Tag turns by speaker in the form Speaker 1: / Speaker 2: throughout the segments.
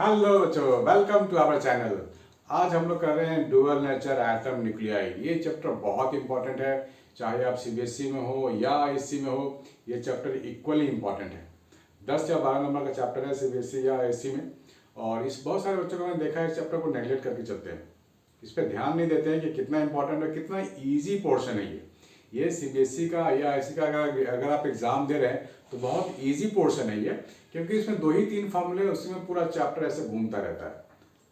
Speaker 1: Hello बच्चों, welcome to our channel. आज हम लोग कर रहे हैं डुअल नेचर एटम न्यूक्लियाई। ये चैप्टर बहुत इंपॉर्टेंट है, चाहे आप सीबीएसई में हो या आईएससी में हो, ये चैप्टर इक्वली इंपॉर्टेंट है। 10 या 12 नंबर का चैप्टर है सीबीएसई या आईएससी में, और इस बहुत सारे बच्चों को मैंने देखा है इस चैप्टर को नेगलेक्ट करके चलते हैं, इस पर ध्यान नहीं देते हैं कि कितना इंपॉर्टेंट है, कितना ईजी पोर्शन है ये सीबीएसई का या आईएससी का अगर आप एग्जाम दे रहे हैं तो बहुत इजी पोर्शन है ये, क्योंकि इसमें 2 ही 3 फॉर्मूले, उसी में पूरा चैप्टर ऐसे घूमता रहता है।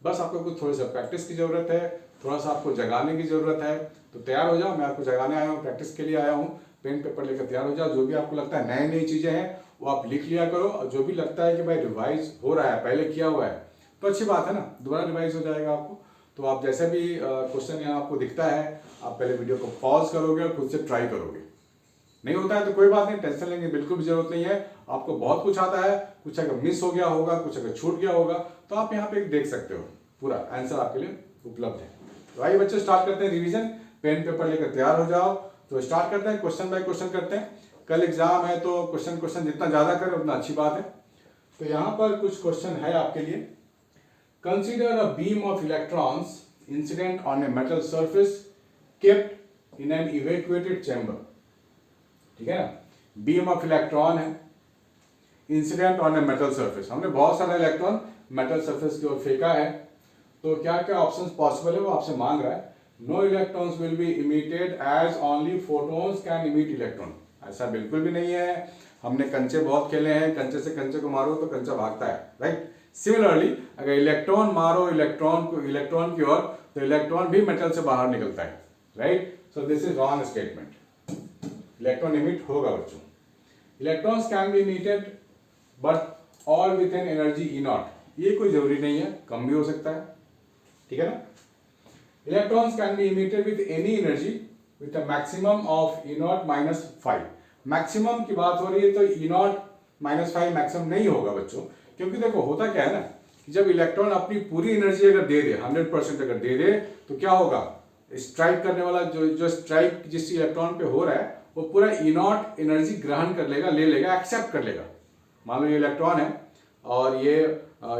Speaker 1: बस आपको कुछ थोड़ी सा प्रैक्टिस की जरूरत है, थोड़ा सा आपको जगाने की जरूरत है। तो तैयार हो जाओ, मैं आपको जगाने आया हूँ, प्रैक्टिस के लिए आया हूँ। पेन पेपर लेकर तैयार हो जाओ। जो भी आपको लगता है नई नई चीजें हैं वो आप लिख लिया करो, और जो भी लगता है कि भाई रिवाइज हो रहा है, पहले किया हुआ है, तो अच्छी बात है ना, दोबारा रिवाइज हो जाएगा आपको। तो आप जैसे भी क्वेश्चन यहाँ आपको दिखता है, आप पहले वीडियो को पॉज करोगे और खुद से ट्राई करोगे। नहीं होता है तो कोई बात नहीं, टेंशन लेने की बिल्कुल भी जरूरत नहीं है। आपको बहुत कुछ आता है, कुछ अगर मिस हो गया होगा, कुछ अगर छूट गया होगा, तो आप यहाँ पे देख सकते हो, पूरा आंसर आपके लिए उपलब्ध है। तो आइए बच्चों, स्टार्ट करते हैं रिवीजन। पेन पेपर लेकर तैयार हो जाओ। तो स्टार्ट करते हैं, क्वेश्चन बाय क्वेश्चन करते हैं। कल एग्जाम है तो क्वेश्चन जितना ज्यादा करें उतना अच्छी बात है। तो यहाँ पर कुछ क्वेश्चन है आपके लिए। Consider a beam of electrons incident on a metal surface kept in an evacuated chamber. ठीक है ना, बीम ऑफ इलेक्ट्रॉन है, incident on a metal surface. हमने बहुत सारे इलेक्ट्रॉन मेटल सरफेस की ओर फेंका है। तो क्या क्या ऑप्शंस पॉसिबल है वो आपसे मांग रहा है। No electrons will be emitted as only photons can emit electron. ऐसा बिल्कुल भी नहीं है। हमने कंचे बहुत खेले हैं, कंचे से कंचे को मारो तो कंचा भागता है, राइट। सिमिलरली अगर इलेक्ट्रॉन मारो इलेक्ट्रॉन की ओर, तो इलेक्ट्रॉन भी मेटल से बाहर निकलता है, right. So this is wrong statement. Electron emit होगा बच्चों। Electrons can be emitted but all with an energy E not. ये कोई जरूरी नहीं है, कम भी हो सकता है, ठीक है ना। Electrons can be emitted with any energy with a maximum of E not -5। Maximum की बात हो रही है तो ई नॉट -5 मैक्सिमम नहीं होगा बच्चों, क्योंकि देखो होता क्या है ना कि जब इलेक्ट्रॉन अपनी पूरी एनर्जी अगर दे दे, 100% अगर दे दे, तो क्या होगा, स्ट्राइक करने वाला जो स्ट्राइक जिस इलेक्ट्रॉन पे हो रहा है वो पूरा ई नॉट एनर्जी ग्रहण कर लेगा, ले लेगा, एक्सेप्ट कर लेगा। मान लो ये इलेक्ट्रॉन है और ये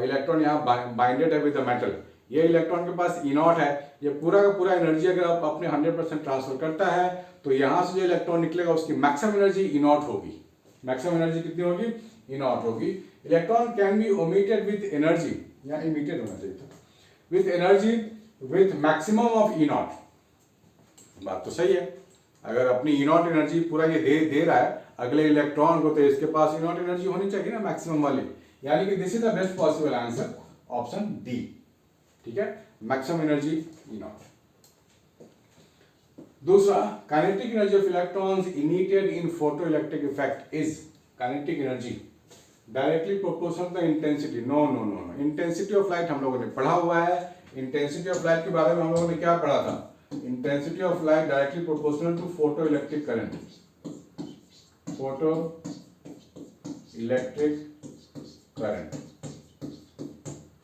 Speaker 1: इलेक्ट्रॉन यहाँ बाइंडेड है विद द मेटल, ये इलेक्ट्रॉन के पास ई नॉट है, ये पूरा का पूरा एनर्जी अगर आप अपने 100% ट्रांसफर करता है, तो यहाँ से जो इलेक्ट्रॉन निकलेगा उसकी मैक्सिमम एनर्जी ई नॉट होगी। मैक्सिमम एनर्जी कितनी होगी, ई नॉट होगी। Electron can be omitted with energy, या इमिटेड होना चाहिए था, with energy with maximum of E not. बात तो सही है, अगर अपनी ई नॉट एनर्जी पूरा ये दे रहा है अगले इलेक्ट्रॉन को, तो इसके पास ई नॉट एनर्जी होनी चाहिए ना मैक्सिमम वाली, यानी कि this is the best possible answer, option D, ठीक है, मैक्सिमम एनर्जी ई नॉट। दूसरा, kinetic energy of electrons emitted in photoelectric effect is, kinetic energy directly proportional to the intensity. No no no no, intensity of light हम लोगों ने पढ़ा हुआ है। Intensity of light के बारे में हम लोगों ने क्या पढ़ा था, intensity of light directly proportional to photoelectric current, photoelectric current,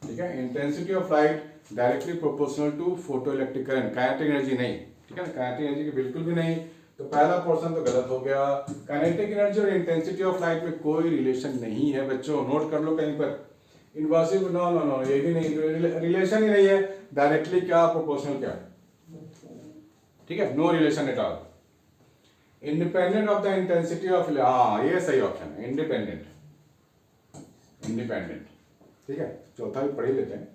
Speaker 1: ठीक है। intensity of light directly proportional to photoelectric current, kinetic energy नहीं, ठीक है ना, kinetic energy की बिल्कुल भी नहीं। तो पहला पोर्शन तो गलत हो गया। kinetic energy और intensity of light में कोई रिलेशन नहीं है बच्चों, नोट कर लो कहीं पर। इनवर्सिव नो नो नो, ये भी नहीं, रिलेशन ही नहीं है। डायरेक्टली क्या, प्रोपोर्शनल क्या, ठीक है, no relation at all. Independent of the intensity of, हाँ ये सही ऑप्शन है, इंडिपेंडेंट, इंडिपेंडेंट, ठीक है, चौथा भी पढ़ ही लेते हैं।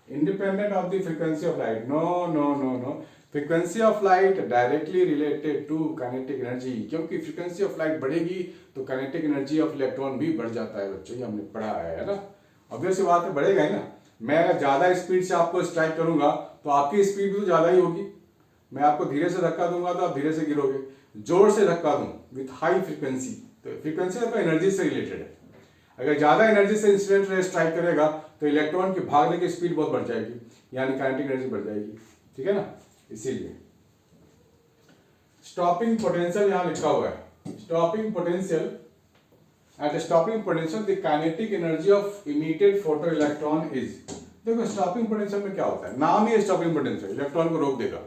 Speaker 1: Independent of the frequency of light, no no no no, frequency of light directly related to kinetic energy, क्योंकि फ्रीक्वेंसी ऑफ लाइट बढ़ेगी तो काइनेटिक एनर्जी ऑफ इलेक्ट्रॉन भी बढ़ जाता है बच्चों, ये हमने पढ़ा है ना। ऑब्वियस सी बात है, बढ़ेगा ही ना। मैं अगर ज्यादा स्पीड से आपको स्ट्राइक करूंगा तो आपकी स्पीड भी तो ज्यादा ही होगी। मैं आपको धीरे से धक्का दूंगा तो आप धीरे से गिरोगे, जोर से धक्का दूं विथ हाई फ्रीक्वेंसी, तो फ्रीक्वेंसी तो एनर्जी से रिलेटेड है। अगर ज्यादा एनर्जी से इंसिडेंट रे स्ट्राइक करेगा तो इलेक्ट्रॉन की भागने की स्पीड बहुत बढ़ जाएगी, यानी काइनेटिक एनर्जी बढ़ जाएगी, ठीक है ना। इसीलिए स्टॉपिंग पोटेंशियल यहां लिखा हुआ है, stopping potential, at stopping potential the kinetic energy of emitted photo electron is. देखो स्टॉपिंग पोटेंशियल में क्या होता है, नाम ही स्टॉपिंग पोटेंशियल, इलेक्ट्रॉन को रोक देगा।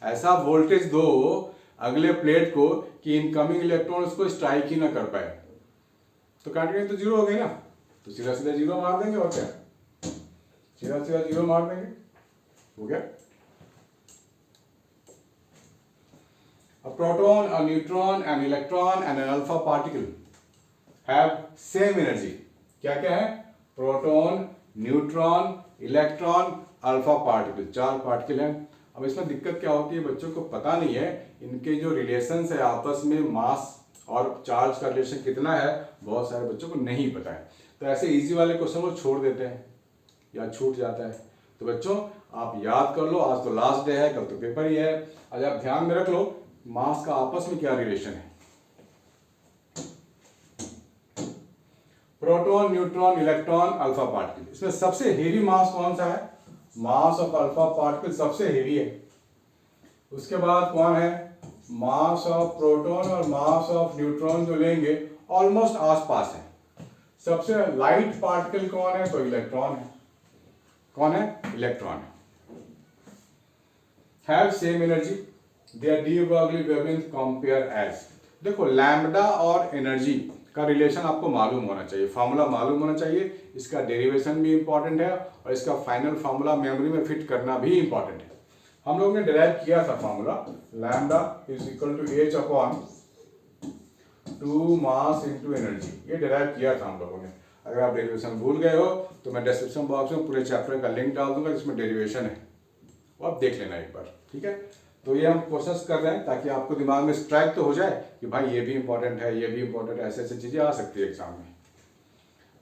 Speaker 1: ऐसा वोल्टेज दो अगले प्लेट को कि इनकमिंग इलेक्ट्रॉन उसको स्ट्राइक ही ना कर पाए, तो काइनेटिक एनर्जी तो जीरो हो गई ना, तो सीधा सीधा जीरो मार देंगे और क्या, सीधा सीधा जीरो मार देंगे, हो गया। A proton, a neutron, an electron and an alpha particle have same energy. क्या क्या है? Proton, neutron, electron, alpha particle, 4 particle हैं। अब इसमें दिक्कत क्या होती है, बच्चों को पता नहीं है इनके जो रिलेशंस है आपस में, मास और चार्ज का रिलेशन कितना है, बहुत सारे बच्चों को नहीं पता है। तो ऐसे इजी वाले क्वेश्चन को छोड़ देते हैं या छूट जाता है। तो बच्चों आप याद कर लो, आज तो लास्ट डे है, कल तो पेपर ही है। आज आप ध्यान में रख लो मास का आपस में क्या रिलेशन है। Proton, neutron, electron, alpha particle, इसमें सबसे हेवी मास कौन सा है? मास ऑफ अल्फा पार्टिकल सबसे हेवी है। उसके बाद कौन है? मास ऑफ प्रोटॉन और मास ऑफ न्यूट्रॉन जो लेंगे ऑलमोस्ट आसपास है। सबसे लाइट पार्टिकल कौन है? तो इलेक्ट्रॉन है। कौन है? इलेक्ट्रॉन है। Have same energy, they are de Broglie wavelength compare as. देखो लैम्बडा और एनर्जी का रिलेशन आपको मालूम होना चाहिए, फार्मूला मालूम होना चाहिए, इसका डेरिवेशन भी इंपॉर्टेंट है और इसका फाइनल फार्मूला मेमोरी में फिट करना भी इंपॉर्टेंट है। हम लोग ने डिराइव किया था formula, lambda is equal to H upon 2 mass into energy, ये डिराइव किया था हम लोगों ने। अगर आप डेरिवेशन भूल गए हो तो मैं डिस्क्रिप्शन बॉक्स में पूरे चैप्टर का लिंक डाल दूंगा जिसमें डेरिवेशन है, वो आप देख लेना एक बार, ठीक है। तो ये हम कोशिश कर रहे हैं ताकि आपको दिमाग में स्ट्राइक तो हो जाए कि भाई ये भी इंपॉर्टेंट है, ये भी इंपॉर्टेंट है, ऐसे ऐसे चीजें आ सकती है एग्जाम में।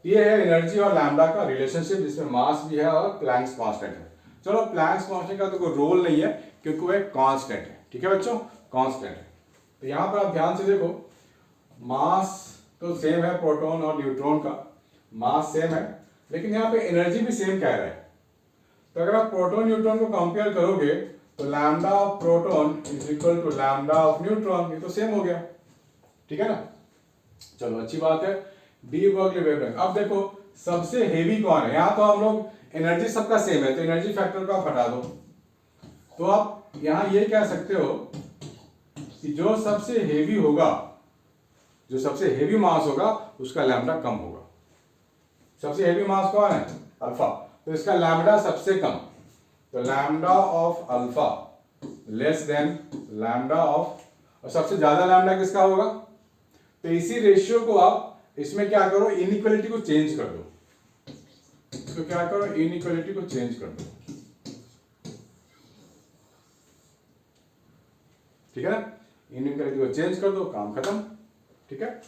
Speaker 1: ये है एनर्जी और लैम्बडा का रिलेशनशिप, जिसमें मास भी है और प्लैंक्स कांस्टेंट है। चलो प्लैंक्स कांस्टेंट का तो कोई रोल नहीं है क्योंकि वो एक कांस्टेंट है, ठीक है बच्चों, कांस्टेंट है। तो यहाँ पर आप ध्यान से देखो, मास तो सेम है प्रोटॉन और न्यूट्रॉन का, मास सेम है, लेकिन यहाँ पे एनर्जी भी सेम कह रहा है। तो अगर आप प्रोटॉन न्यूट्रॉन को कंपेयर करोगे तो lambda of proton is equal to lambda of neutron, ये तो सेम हो गया, ठीक है ना। चलो अच्छी बात है। डी ब्रॉगली वेवलेंथ, अब देखो सबसे हेवी कौन है? यहाँ तो हम लोग एनर्जी सबका सेम है तो एनर्जी फैक्टर को आप हटा दो, तो आप यहाँ ये कह सकते हो कि जो सबसे हेवी होगा, जो सबसे हेवी मास होगा उसका लैम्डा कम होगा। सबसे हेवी मास कौन है? अल्फा, तो इसका लैम्डा सबसे कम, तो lambda of alpha less than lambda of, और सबसे ज्यादा लैम्डा किसका होगा? तो इसी रेशियो को आप इसमें क्या करो, इनइक्वालिटी को चेंज कर दो। तो क्या करो, इनइक्वालिटी को चेंज कर दो, ठीक है ना। इनइक्वालिटी को चेंज कर दो, काम खत्म, ठीक है,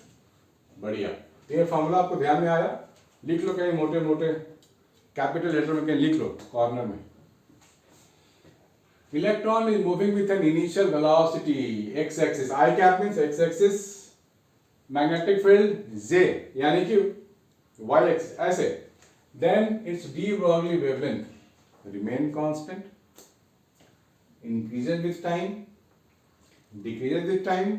Speaker 1: बढ़िया। तो ये फॉर्मूला आपको ध्यान में आया, लिख लो कहीं मोटे मोटे कैपिटल लेटर में, कहीं लिख लो कॉर्नर में। Electron is moving with an initial velocity x-axis, I cap means x-axis, magnetic field z यानी कि y-axis ऐसे, then its de Broglie wavelength remain constant, increases with time, decreases with time,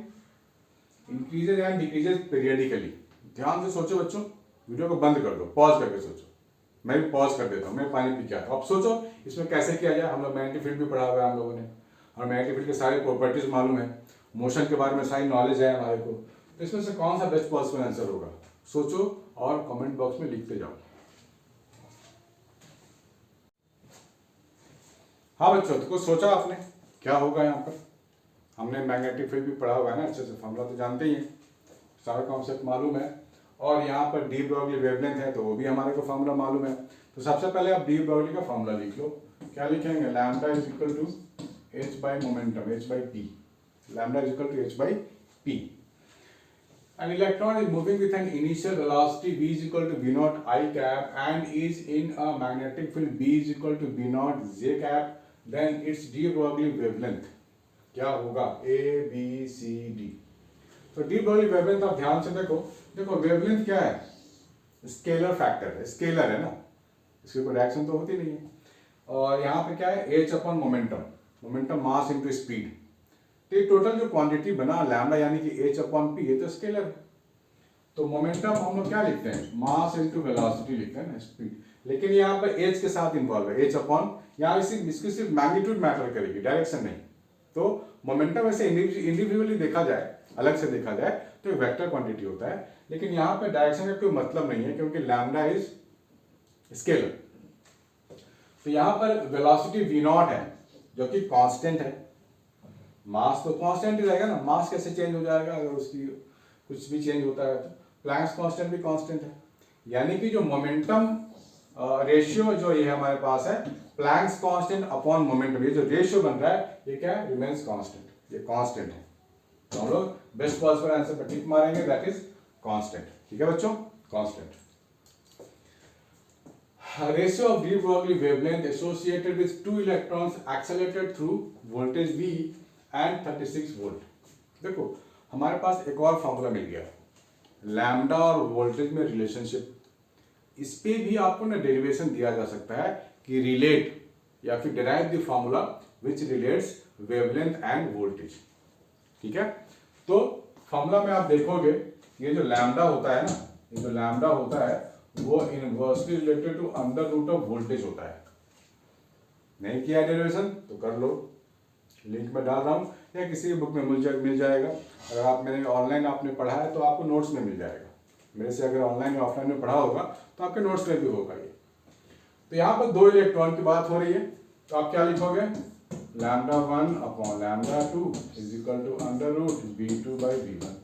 Speaker 1: increases and decreases periodically। ध्यान से सोचो बच्चों, video को बंद कर दो, पॉज करके सोचो, मैं भी पॉज कर देता हूँ, मैं पानी पी के आता हूँ। अब सोचो इसमें कैसे किया जाए। हम लोग मैग्नेटिक फील्ड भी पढ़ा हुआ है हम लोगों ने, और मैग्नेटिक फील्ड के सारे प्रॉपर्टीज मालूम है, मोशन के बारे में सारी नॉलेज है हमारे को। तो इसमें से कौन सा बेस्ट पॉसिबल आंसर होगा, सोचो और कमेंट बॉक्स में लिखते जाओ। हाँ बच्चों, तो कुछ सोचा आपने क्या होगा यहाँ पर? हमने मैग्नेटिक फील्ड भी पढ़ा हुआ है ना अच्छे से, फॉर्मूला तो जानते ही हैं, सारा कॉन्सेप्ट मालूम है, और यहाँ पर डी ब्रॉगली वेवलेंथ है तो वो भी हमारे को फॉर्मूला मालूम है। तो सबसे पहले आप डी ब्रॉगली का फॉर्मूला लिख लो। क्या लिखेंगे? Lambda is equal to H by momentum, H by P, lambda is equal to H by P. An electron is moving with an initial velocity v is equal to v naught I cap and is in a magnetic field b is equal to v naught j cap, then its de Broglie wavelength क्या होगा? a b c d। तो D Broglie wavelength आप ध्यान से देखो, देखो wavelength क्या है? स्केलर फैक्टर है, स्केलर है ना, इसकी कोई रिएक्शन तो होती नहीं है। और यहाँ पे क्या है? H upon momentum, momentum mass into speed. तो ये टोटल जो क्वांटिटी बना लैम्डा यानी कि एच अपॉन पी, ये तो स्केलर है। तो मोमेंटम हम लोग क्या लिखते हैं? मास इनटू वेलोसिटी लिखते हैं ना, स्पीड। लेकिन यहाँ पर एच के साथ इन्वॉल्व है, एच अपॉन, यहाँ इसकी सिर्फ मैग्नीट्यूड मैटर करेगी, डायरेक्शन नहीं। तो मोमेंटम ऐसे इंडिविजुअली देखा जाए, अलग से देखा जाए तो एक वेक्टर क्वांटिटी होता है, लेकिन यहाँ पे डायरेक्शन का कोई मतलब नहीं है क्योंकि लैम्डा इज स्केलर। तो यहाँ पर वेलोसिटी v नॉट है जो कि कांस्टेंट है, मास तो कांस्टेंट ही रहेगा ना, मास कैसे चेंज हो जाएगा अगर उसकी कुछ भी चेंज होता है तो। प्लैंक्स कांस्टेंट भी कांस्टेंट है, यानी कि जो मोमेंटम रेशियो जो ये हमारे पास है प्लैंक्स कांस्टेंट अपॉन मोमेंटम, ये जो रेशियो बन रहा है ये क्या है, रिमेन्स कांस्टेंट, ये कांस्टेंट है। तो हम लोग बेस्ट पॉसिबल आंसर पर टिक मारेंगे, दैट इज कांस्टेंट। ठीक है बच्चों, constant. Ratio of de Broglie wavelength associated with two electrons accelerated through voltage V and 36 volt। देखो हमारे पास एक और फॉर्मूला मिल गया, लैम्डा और वोल्टेज में रिलेशनशिप। इस पे भी आपको ना डेरिवेशन दिया जा सकता है कि रिलेट या फिर derive the formula which relates wavelength end voltage. ठीक है, तो फॉर्मूला में आप देखोगे ये जो लैम्डा होता है ना, ये जो लैम्डा होता है वो inversely related to under root of voltage होता है। नहीं किया डेरिवेशन तो कर लो, लिंक में डाल रहा हूँ या किसी बुक में मिल जाएगा। अगर आप मेरे ऑनलाइन आपने पढ़ा है तो आपको नोट्स में मिल जाएगा, मेरे से अगर ऑनलाइन या ऑफलाइन में पढ़ा होगा तो आपके नोट्स में भी होगा ये। तो यहाँ पर दो इलेक्ट्रॉन की बात हो रही है, तो आप क्या लिखोगे, lambda 1 upon lambda 2 is equal to under root v2 by v1।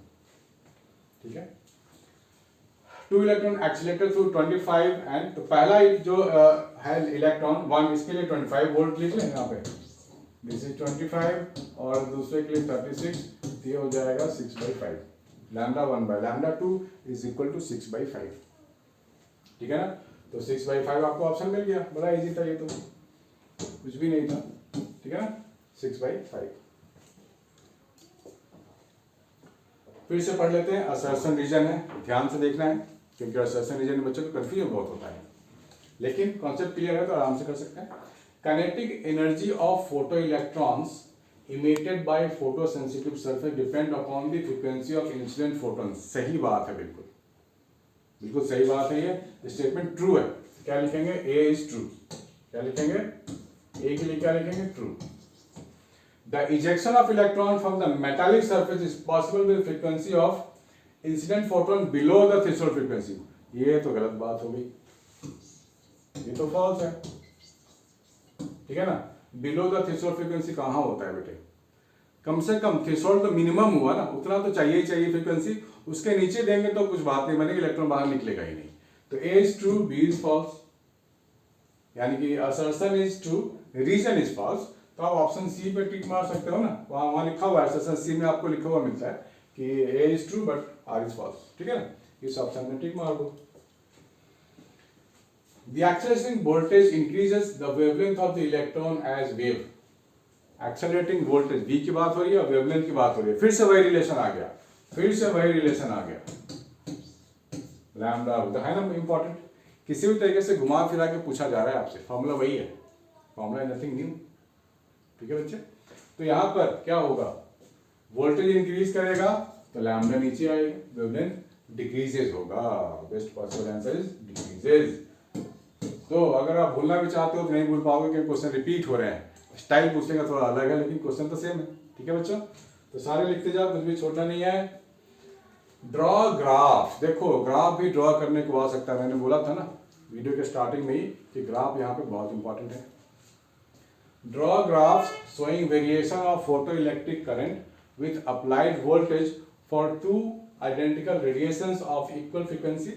Speaker 1: ठीक है, two electron accelerated through 25 and, तो पहला जो है इलेक्ट्रॉन 1, इसके लिए 25 वोल्ट लिख लें यहाँ पे, दिस इज 25 और दूसरे के लिए 36, ये हो जाएगा 6/5, lambda 1 by lambda 2 is equal to 6/5। ठीक है ना, तो 6/5 आपको ऑप्शन मिल गया, बड़ा इजी था ये, तो कुछ भी नहीं था। ठीक है ना, 6/5। फिर से पढ़ लेते हैं, असर्शन रीजन है, ध्यान से देखना है क्योंकि असर्शन रीजन में बच्चों को कंफ्यूजन बहुत होता है, लेकिन कॉन्सेप्ट क्लियर है तो आराम से कर सकते हैं। Kinetic energy of photo electrons emitted by photo sensitive surface depend upon the frequency of incident photon. सही बात है, बिल्कुल बिल्कुल सही बात है, ये स्टेटमेंट ट्रू है। क्या लिखेंगे, ए इज ट्रू। क्या लिखेंगे, ए के लिए क्या लिखेंगे, true. The ejection of electron from the metallic surface is possible with frequency of incident photon below the threshold frequency। ये तो गलत बात हो गई, ये तो फॉल्स है। ठीक है ना, बिलो द थ्रेशोल्ड फ्रीक्वेंसी कहाँ होता है बेटे, कम से कम थ्रेशोल्ड तो मिनिमम हुआ ना, उतना तो चाहिए ही चाहिए फ्रीक्वेंसी, उसके नीचे देंगे तो कुछ बात नहीं बनेगी, इलेक्ट्रॉन बाहर निकलेगा ही नहीं। तो A is true, B is false, यानी कि assertion is true, reason is false. तो आप ऑप्शन सी पे टिक मार सकते हो ना, वहां लिखा हुआ है सेक्शन सी में, आपको लिखा हुआ मिलता है कि A is true but R is false. ठीक है ना, इस ऑप्शन में टिक मार दो। The accelerating voltage increases the wavelength of the electron as wave। Accelerating voltage v की बात हो रही है और वेवलेंथ की बात हो रही है, फिर से वही रिलेशन आ गया, फिर से वही रिलेशन आ गया, लैम्डा होता है ना इंपॉर्टेंट, किसी भी तरीके से घुमा फिरा के पूछा जा रहा है आपसे, फॉर्मूला वही है, फॉर्मूला नथिंग न्यू। ठीक है बच्चे, तो यहां पर क्या होगा, वोल्टेज इंक्रीज करेगा तो लैम्डा नीचे आएगा, वेवलेंथ डिक्रीजेस होगा, best possible answer is decreases. तो अगर आप भूलना भी चाहते हो तो नहीं भूल पाओगे क्योंकि क्वेश्चन रिपीट हो रहे हैं, स्टाइल पूछने का थोड़ा अलग है लेकिन क्वेश्चन तो सेम है। ठीक है बच्चों, तो सारे लिखते जाओ, कुछ भी छोड़ना नहीं है। ड्रॉ ग्राफ, देखो ग्राफ भी ड्रॉ करने को आ सकता है, मैंने बोला था ना वीडियो के स्टार्टिंग में ही कि ग्राफ यहाँ पे बहुत इंपॉर्टेंट है। Draw graphs showing variation of photoelectric current with applied voltage for two identical radiations of equal frequency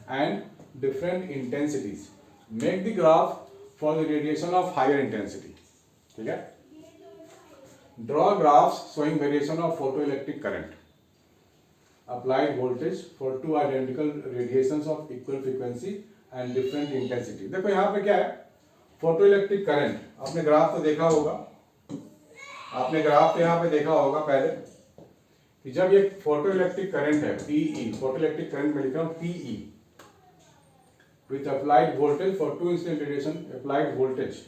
Speaker 1: and different intensities. Make the graph for the radiation of higher intensity. ठीक है? Draw graphs showing variation of photoelectric current, applied voltage for two identical radiations of equal frequency and different intensity। देखो यहाँ पे क्या है, photo electric current, आपने graph तो देखा होगा, आपने ग्राफ तो यहाँ पे देखा होगा पहले कि जब ये फोटो इलेक्ट्रिक करंट है PE, फोटो इलेक्ट्रिक करंट में लिख रहा हूं PE with applied voltage for two incident radiation, applied voltage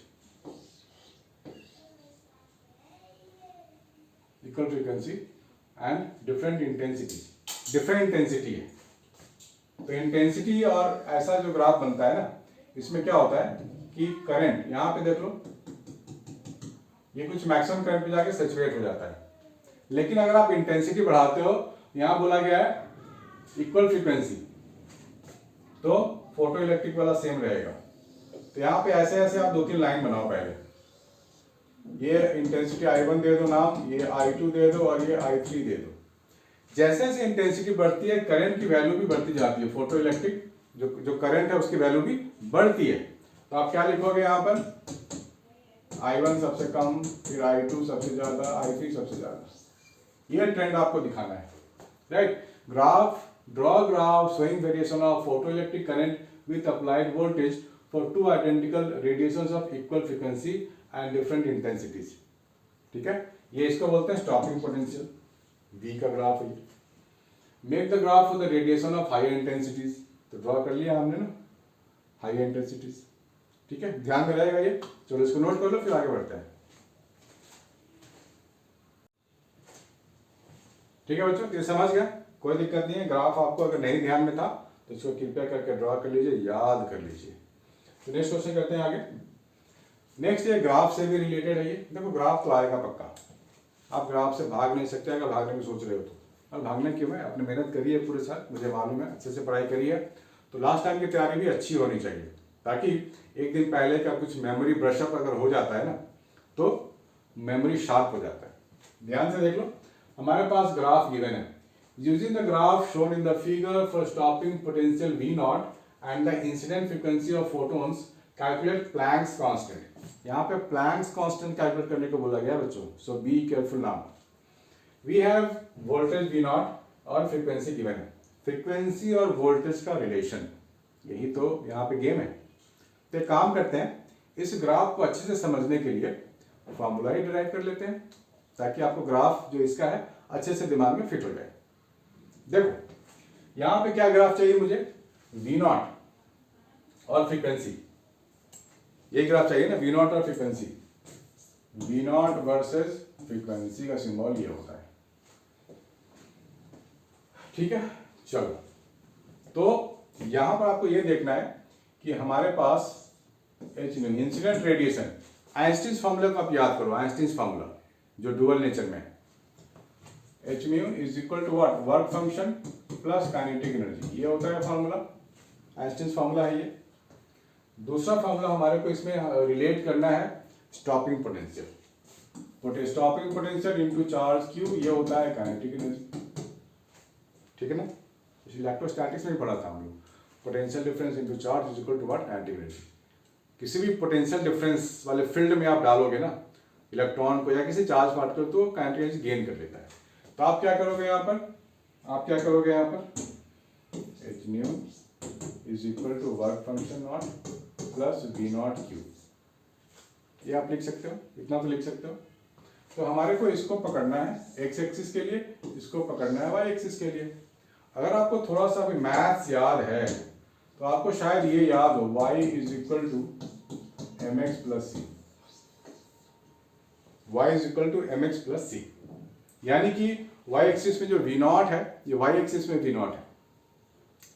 Speaker 1: equal frequency and different intensity, different intensity है। तो इंटेंसिटी और ऐसा जो ग्राफ बनता है ना, इसमें क्या होता है कि करंट यहां पे देख लो, ये कुछ मैक्सिमम करंट पे जाके सैचुरेट हो जाता है, लेकिन अगर आप इंटेंसिटी बढ़ाते हो, यहां बोला गया है इक्वल फ्रीक्वेंसी, तो फोटो इलेक्ट्रिक वाला सेम रहेगा, तो यहाँ पे ऐसे ऐसे आप 2-3 लाइन बनाओ पहले। ये इंटेंसिटी I1 दे दो नाम, ये I2 दे दो और ये I3 दे दो। जैसे जैसे इंटेंसिटी बढ़ती है करंट की वैल्यू भी बढ़ती जाती है, फोटो इलेक्ट्रिक जो करंट है उसकी वैल्यू भी बढ़ती है। तो आप क्या लिखोगे यहाँ पर, I1 सबसे कम, फिर I2 सबसे ज्यादा, I3 सबसे ज्यादा। ये ट्रेंड आपको दिखाना है, right. Graph, draw graph showing variation of photoelectric current with applied voltage for two identical radiations of equal frequency and different intensities। ठीक है, ये इसको बोलते हैं स्टॉपिंग पोटेंशियल, V का ग्राफ है। Make the graph for the radiation of high intensities, तो draw कर लिया हमने ना हाई इंटेंसिटीज। ठीक है, ध्यान में रहेगा ये, चलो इसको नोट कर लो फिर आगे बढ़ते हैं। ठीक है बच्चों, ये समझ गया, कोई दिक्कत नहीं है। ग्राफ आपको अगर नहीं ध्यान में था तो इसको कृपया करके ड्रॉ कर लीजिए, याद कर लीजिए। तो नेक्स्ट क्वेश्चन करते हैं आगे। नेक्स्ट ये ग्राफ से भी रिलेटेड है। ये देखो ग्राफ तो आएगा पक्का, आप ग्राफ से भाग नहीं सकते अगर भागने की सोच रहे हो तो। और भागना क्यों है, आपने मेहनत करी है पूरे साल, मुझे मालूम है, अच्छे से पढ़ाई करी है, तो लास्ट टाइम की तैयारी भी अच्छी होनी चाहिए, ताकि एक दिन पहले का कुछ मेमोरी ब्रशअप अगर हो जाता है ना तो मेमोरी शार्प हो जाता है। ध्यान से देख लो, हमारे पास ग्राफ गिवन है। Using the graph shown in the figure for stopping potential V0 and the incident frequency of photons, calculate Planck's constant. यहाँ पे प्लैंक्स कांस्टेंट कैलकुलेट करने को बोला गया बच्चों, so be careful now. We have voltage V0 और frequency given है। Frequency और वोल्टेज का रिलेशन, यही तो यहाँ पे गेम है। तो एक काम करते हैं, इस ग्राफ को अच्छे से समझने के लिए फॉर्मूला ही डिराइव कर लेते हैं, ताकि आपको ग्राफ जो इसका है अच्छे से दिमाग में फिट हो जाए। देखो यहाँ पे क्या ग्राफ चाहिए मुझे, V0 और फ्रीक्वेंसी, ये ग्राफ चाहिए ना, V0 और फ्रीक्वेंसी। V0 वर्सेस फ्रीक्वेंसी का सिंबल ये होता है। ठीक है, चलो तो यहां पर आपको ये देखना है कि हमारे पास H incident radiation, Einstein formula को आप याद करो, आइंस्टीन फॉर्मूला जो डुअल नेचर में है, H mu is equal to what, work function plus kinetic energy, ये होता है फॉर्मूला, आइंस्टीन फॉर्मूला है ये। दूसरा फॉर्मूला हमारे को इसमें रिलेट करना है stopping potential, stopping potential into charge Q, ये होता है काइनेटिक एनर्जी। ठीक है ना, इलेक्ट्रोस्टैटिक्स में पढ़ा था हम लोग, potential difference into charge is equal to what, kinetic energy. किसी भी पोटेंशियल डिफरेंस वाले फील्ड में आप डालोगे ना इलेक्ट्रॉन को या किसी चार्ज पार्टिकल, तो काइनेटिक एनर्जी गेन कर लेता है। तो आप क्या करोगे यहाँ पर, आप क्या करोगे यहाँ पर, H nu is equal to work function naught plus V0 Q, ये आप लिख सकते हो, इतना तो लिख सकते हो। तो हमारे को इसको पकड़ना है एक्स एक्सिस के लिए, इसको पकड़ना है वाई एक्सिस के लिए। अगर आपको थोड़ा सा भी मैथ्स याद है तो आपको शायद ये याद हो, y is equal to mx plus c, y is equal to mx plus c, यानी कि y एक्सिस में जो V0 है, ये y एक्सिस में V0 है।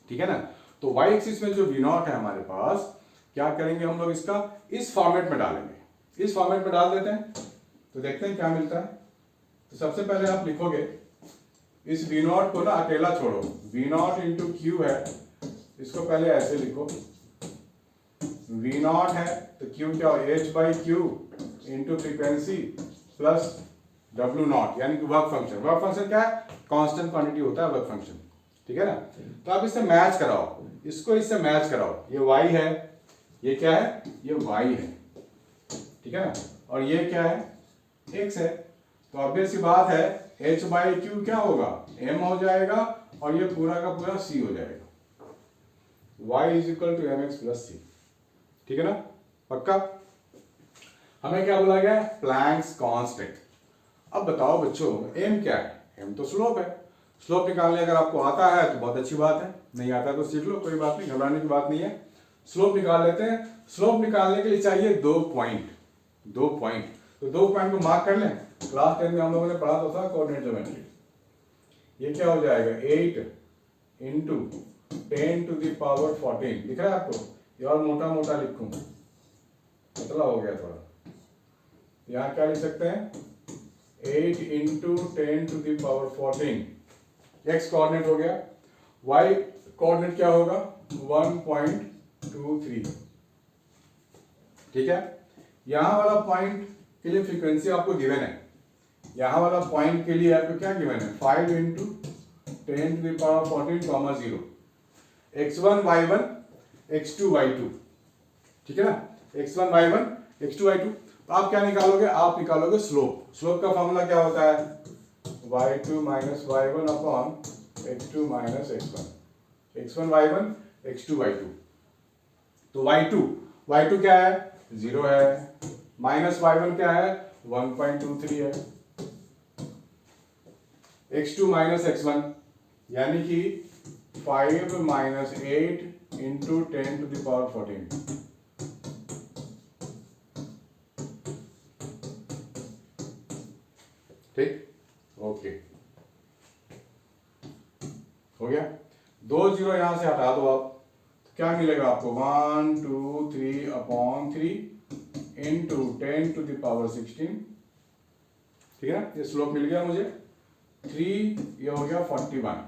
Speaker 1: ठीक है ना, तो y एक्सिस में जो V0 है हमारे पास, क्या करेंगे हम लोग, इसका इस फॉर्मेट में डालेंगे। इस फॉर्मेट में डाल देते हैं तो देखते हैं क्या मिलता है। तो सबसे पहले आप लिखोगे इस V0 को ना अकेला छोड़ो, V0 इंटू Q है, इसको पहले ऐसे लिखो, V0 है तो Q क्या हो, H by Q into frequency plus W0, यानी कि वर्क फंक्शन। वर्क फंक्शन क्या है, कांस्टेंट क्वांटिटी होता है वर्क फंक्शन। ठीक है ना, तो आप इससे मैच कराओ, इसको इससे मैच कराओ, ये y है, ये क्या है, ये y है। ठीक है ना, और ये क्या है, x है। तो ऑब्वियस सी बात है H बाई Q क्या होगा, m हो जाएगा, और ये पूरा का पूरा c हो जाएगा। y is equal to mx plus c. ठीक है ना, पक्का। हमें क्या बोला गया, प्लैंक्स कांस्टेंट। अब बताओ बच्चों m क्या है, m तो स्लोप है। स्लोप निकालने अगर आपको आता है तो बहुत अच्छी बात है, नहीं आता तो सीख लो, कोई बात नहीं, घबराने की बात नहीं है। स्लोप निकाल लेते हैं। स्लोप निकालने के लिए चाहिए 2 पॉइंट, 2 पॉइंट। तो 2 पॉइंट को मार्क कर लें। क्लास 10 में हम लोगों ने पढ़ा तो था कोऑर्डिनेट ज्योमेट्री। ये क्या हो जाएगा, 8 इंटू 10 टू द पावर 14, दिख रहा है आपको, ये और मोटा मोटा लिखूं, पतला हो गया थोड़ा। यहाँ क्या लिख सकते हैं, 8 into 10 to the power 14, X coordinate हो गया। वाई कोऑर्डिनेट क्या होगा, 1.23। ठीक है। यहाँ वाला पॉइंट के लिए फ्रीक्वेंसी आपको गिवन है, यहाँ वाला पॉइंट के लिए आपको क्या गिवन है, 5 into 10⁻14, 0, x1 y1 x2 y2, ठीक है ना, x1 y1 x2 y2। तो आप क्या निकालोगे, आप निकालोगे स्लोप। स्लोप का फॉर्मूला क्या होता है, y2 minus y1 upon x2 minus x1, x1 y1 x2 y2। तो y2 क्या है, 0 है, माइनस y1 क्या है, 1.23 है, x2 माइनस x1 यानी कि 5 माइनस 8 इंटू 10⁻14। ठीक, ओके, हो गया। 2 0 यहां से हटा दो आप, तो क्या मिलेगा आपको, 1 2 3 अपॉन 3 इंटू 10⁻16, ठीक है। ये स्लोप मिल गया मुझे 3, ये हो गया 41।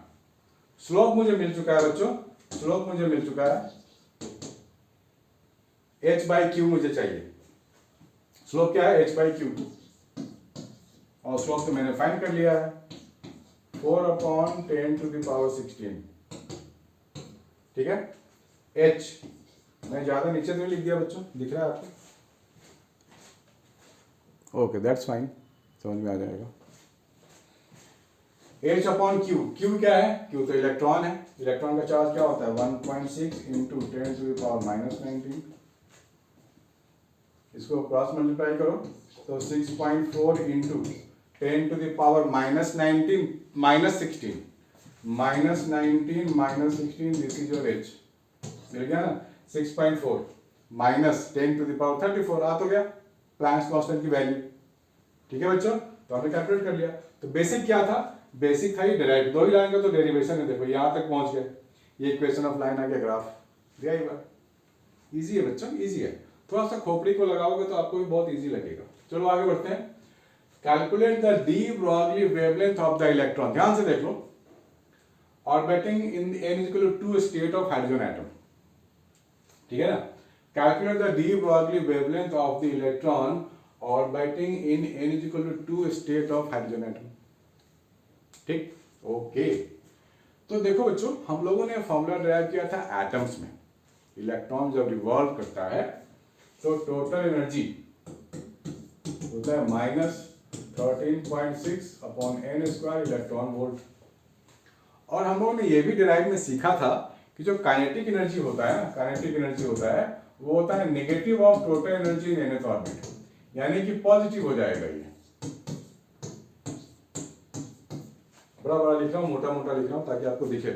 Speaker 1: स्लोप मुझे मिल चुका है बच्चों, स्लोप मुझे मिल चुका है, h/q मुझे चाहिए। स्लोप क्या है, h/q, और स्लोप तो मैंने फाइंड कर लिया है, 4/10⁻16, ठीक है। h मैं ज्यादा नीचे तो नहीं लिख दिया बच्चों, दिख रहा है आपको, ओके दैट्स फाइन, समझ में आ जाएगा। h/q, q क्या है, q तो इलेक्ट्रॉन है, इलेक्ट्रॉन का चार्ज क्या होता है, 1.6 इंटू 10⁻−19, इसको क्रॉस मल्टीप्लाई करो तो 6.4 into 10⁻−19 -16 -19 this is your h, मिल गया ना, 6.4 माइनस 10⁻34 आ तो गया प्लैंक्स कांस्टेंट की वैल्यू, ठीक है बच्चों। तो हमने कैलकुलेट कर लिया। तो बेसिक क्या था, बेसिक था ही डायरेक्ट, 2 ही लाइन का तो डेरिवेशन है, देखो यहाँ तक पहुंच गए, ये इक्वेशन ऑफ लाइन आ गया, ग्राफ दिया ही बात। इजी है बच्चों, इजी है, थोड़ा सा खोपड़ी को लगाओगे तो आपको भी बहुत इजी लगेगा। चलो आगे बढ़ते हैं। Calculate the de Broglie wavelength of the electron, ध्यान से देख लो, orbiting in n equal to state of hydrogen atom, ठीक है ना। Calculate the de Broglie wavelength of the electron orbiting in n equal to state of hydrogen atom, ठीक, okay. तो देखो बच्चों, हम लोगों ने फॉर्मूला ड्राइव किया था एटम्स में, इलेक्ट्रॉन जब रिवॉल्व करता है तो टोटल एनर्जी होता है -13.6/n² इलेक्ट्रॉन वोल्ट। और हम लोगों ने ये भी डिराइव में सीखा था कि जो काइनेटिक एनर्जी होता है, काइनेटिक एनर्जी होता है वो होता है negative of total energy in nth orbit, यानी कि पॉजिटिव हो जाएगा। ये बड़ा बड़ा लिख रहा हूँ, मोटा मोटा लिख रहा हूँ ताकि आपको दिखे,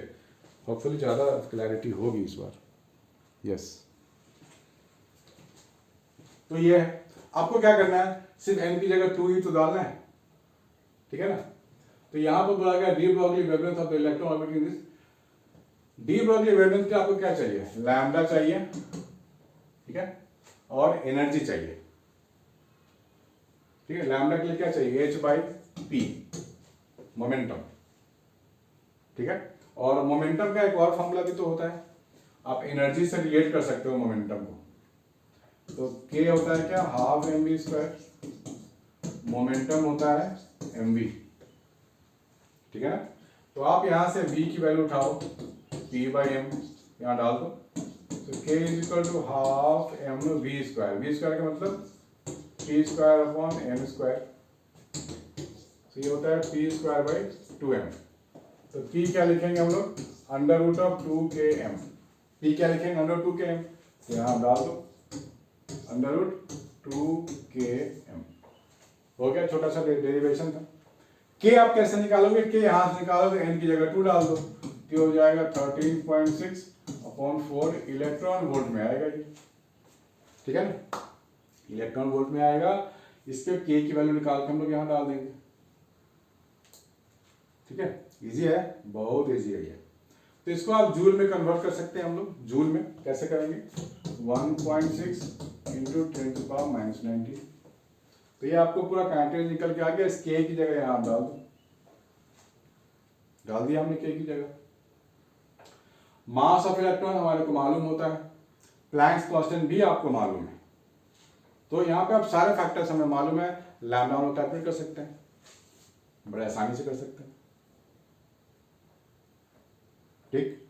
Speaker 1: होपफुली ज्यादा क्लैरिटी होगी इस बार, यस। तो ये है, आपको क्या करना है, सिर्फ n की जगह 2 ही तो डालना है, ठीक है ना। तो यहां पर बोला गया D Broglie wavelength of the electron orbiting this, D Broglie wavelength के आपको क्या चाहिए, लैम्डा चाहिए, ठीक है, और एनर्जी चाहिए, ठीक है। लैम्डा के लिए क्या चाहिए, h/p मोमेंटम, ठीक है। और मोमेंटम का एक और फॉर्मूला भी तो होता है, आप एनर्जी से रिलेट कर सकते हो मोमेंटम को, तो k होता है क्या, हाफ mv², मोमेंटम होता है mv, ठीक है ना। तो आप यहां से v की वैल्यू उठाओ, p/m यहां डाल दो, तो k is equal to half mv², v² का मतलब p²/m², तो ये होता है p²/2m। तो p क्या लिखेंगे हम लोग, √2km, p क्या लिखेंगे, √2km, तो यहां डाल दो √2km, हो गया, छोटा सा डेरिवेशन था। k आप कैसे निकालोगे, k यहां से निकालोगे, n की जगह 2 डाल दो, तो हो जाएगा 13.6/4 इलेक्ट्रॉन वोल्ट में आएगा ये, ठीक है ना, इलेक्ट्रॉन वोल्ट में आएगा। इसके k की वैल्यू निकाल के हम लोग यहां डाल देंगे, ठीक है, इजी है, बहुत इजी है ये। तो इसको आप जूल में कन्वर्ट कर सकते हैं हम लोग, जूल में कैसे करेंगे, 1.6 इंटू 10⁻⁻90, तो ये आपको पूरा काइनेटिक निकल के आ गया। इस k की जगह यहां डाल दो, डाल दिया हमने k की जगह। मास ऑफ इलेक्ट्रॉन हमारे को मालूम होता है, प्लैंक्स कांस्टेंट भी आपको मालूम है, तो यहाँ पे आप सारे फैक्टर्स हमें मालूम है, लैम्डा हम लोग कैलकुलेट कर सकते हैं, बड़े आसानी से कर सकते हैं। ठीक,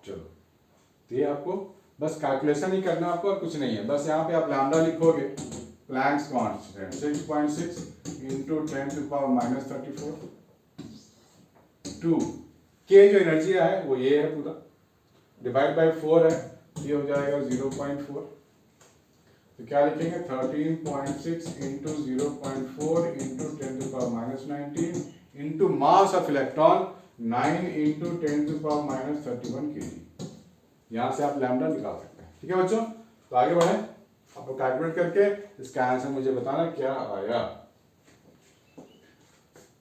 Speaker 1: चलो, तो ये आपको बस कैलकुलेशन ही करना आपको और कुछ नहीं है। बस यहाँ पे आप लैम्डा लिखोगे, प्लैंक्स कांस्टेंट 6.6 इंटू 10⁻34 2 के जो एनर्जी है वो ये है पूरा, डिवाइड बाय 4 है, ये हो जाएगा 0.4। तो क्या लिखेंगे 13.6 into 0.4 into 10⁻19 into mass of electron 9 into 10⁻31 kg। यहां से आप लैम्डा निकाल सकते हैं। ठीक है बच्चों, तो आगे बढ़े, आपको कैलकुलेट करके इसका आंसर मुझे बताना क्या आया।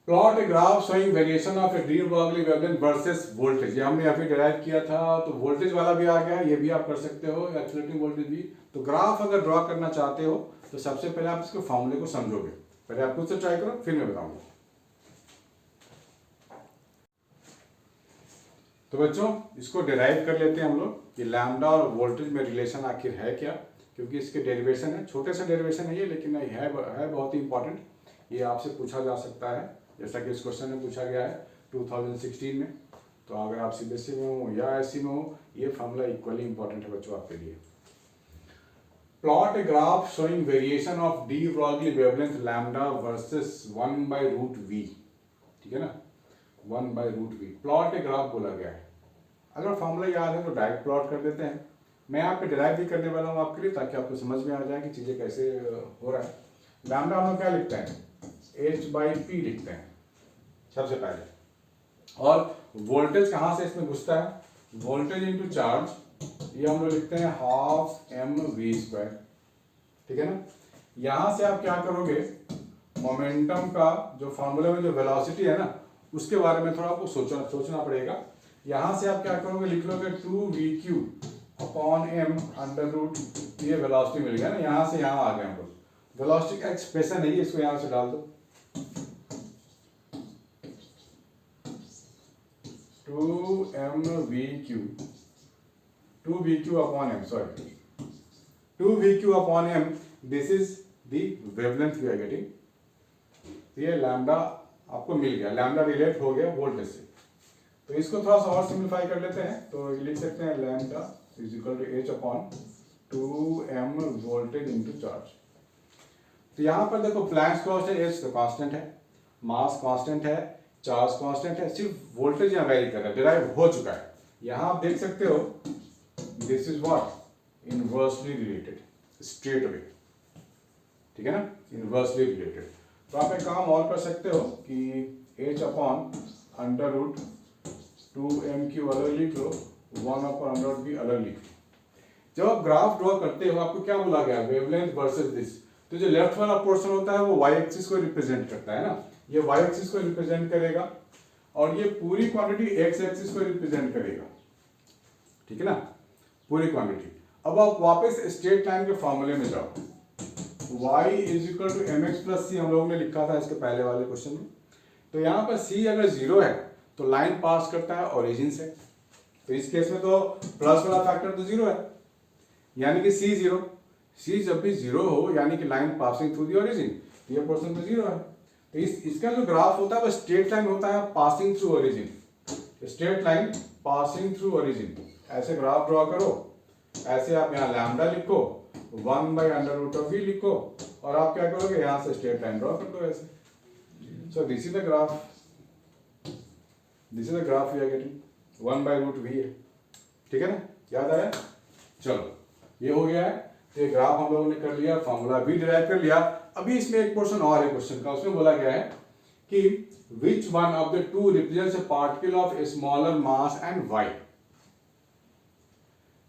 Speaker 1: Plot a graph showing variation of A D Broglie wavelength versus voltage, ये हमने अभी डिराइव किया था, तो वोल्टेज वाला भी आ गया, ये भी आप कर सकते हो, एक्सीलरेटिंग वोल्टेज भी। तो ग्राफ अगर ड्रॉ करना चाहते हो तो सबसे पहले आप इसके फॉर्मूले को समझोगे, पहले आप खुद से ट्राई करो फिर मैं बताऊंगा। तो बच्चों इसको डिराइव कर लेते हैं हम लोग कि लैम्डा और वोल्टेज में रिलेशन आखिर है क्या, क्योंकि इसके डेरिवेशन है, छोटे से डेरिवेशन है ये, लेकिन है बहुत ही इंपॉर्टेंट, ये आपसे पूछा जा सकता है, जैसा कि इस क्वेश्चन में पूछा गया है 2016 में। तो अगर आप सीबीएसई में हो या एससी में हो, ये फॉर्मूला इक्वली इंपॉर्टेंट है बच्चों आपके लिए। Plot a graph showing variation of D Broglie wavelength lambda versus 1/√v, ठीक है ना, 1/√v। प्लॉट ए ग्राफ बोला गया है, अगर फॉर्मूला याद है तो डायरेक्ट प्लॉट कर देते हैं। मैं यहाँ पे डिराइव भी करने वाला हूँ आपके लिए, ताकि आपको समझ में आ जाए कि चीज़ें कैसे हो रहा है। लैम्डा हम लोग क्या लिखते हैं, h/p लिखते हैं सबसे पहले, और वोल्टेज कहाँ से इसमें घुसता है, वोल्टेज इंटू चार्ज, ये हम लोग लिखते हैं 12mv², ठीक है ना। यहाँ से आप क्या करोगे, मोमेंटम का जो फॉर्मूले में जो वेलोसिटी है ना, उसके बारे में थोड़ा आपको सोचना पड़ेगा। यहाँ से आप क्या करोगे, लिख लोगे 2vq/m√, ये वेलोसिटी मिल गया ना, यहाँ से यहाँ आ गए हम लोग, वेलोसिटी का एक्सप्रेशन है ये, इसको यहाँ से डाल दो, 2vq/m, this is the wavelength we are getting. ये लैम्डा आपको मिल गया, लैम्डा रिलेट हो गया वोल्टेज से। तो इसको थोड़ा सा और सिंप्लीफाई कर लेते हैं, तो लिख सकते हैं lambda is equal to h/2m voltage into charge. तो यहाँ पर देखो प्लैंक्स कांस्टेंट, h तो कांस्टेंट है, मास कांस्टेंट है, चार्ज कांस्टेंट है, सिर्फ वोल्टेज यहाँ वेरी कर रहा है, डिराइव हो चुका है। यहाँ आप देख सकते हो this is what, inversely related, straight away, ठीक है ना, इनवर्सली रिलेटेड। तो आप एक काम और कर सकते हो कि h/√2m³ अलग लिख लो, 1/√v अलग लिख लो। जब आप ग्राफ ड्रॉ करते हो आपको क्या बोला गया, वेवलेंथ वर्सेस दिस। तो जो लेफ्ट वाला पोर्शन होता है वो y एक्सिस को रिप्रेजेंट करता है ना, ये y एक्सिस को रिप्रेजेंट करेगा, और ये पूरी क्वांटिटी x एक्सिस को रिप्रेजेंट करेगा, ठीक है ना, पूरी क्वांटिटी। अब आप वापस स्ट्रेट लाइन के फॉर्मूले में जाओ, y is equal to mx plus c हम लोगों ने लिखा था इसके पहले वाले क्वेश्चन में। तो यहाँ पर c अगर 0 है तो लाइन पास करता है ओरिजिन से, तो इस केस में तो प्लस वाला फैक्टर तो 0 है, यानी कि c 0, c जब भी 0 हो यानी कि line passing through the origin, ये पोर्शन तो 0 है। तो इसका जो ग्राफ होता है वो स्ट्रेट लाइन होता है passing through origin, straight line passing through origin. ऐसे ग्राफ ड्रॉ करो, ऐसे आप यहाँ लैम्डा लिखो, 1/√v लिखो, और आप क्या करोगे, यहाँ से स्ट्रेट लाइन ड्रॉ कर दो ऐसे। So this is the graph, we are getting, 1/√v है, ठीक है ना, याद आया। चलो ये हो गया है, तो ये ग्राफ हम लोगों ने कर लिया, फॉर्मूला भी डिराइव कर लिया। अभी इसमें एक पोर्शन और है क्वेश्चन का, उसमें बोला गया है कि which one of the two represents A particle of a smaller mass and y।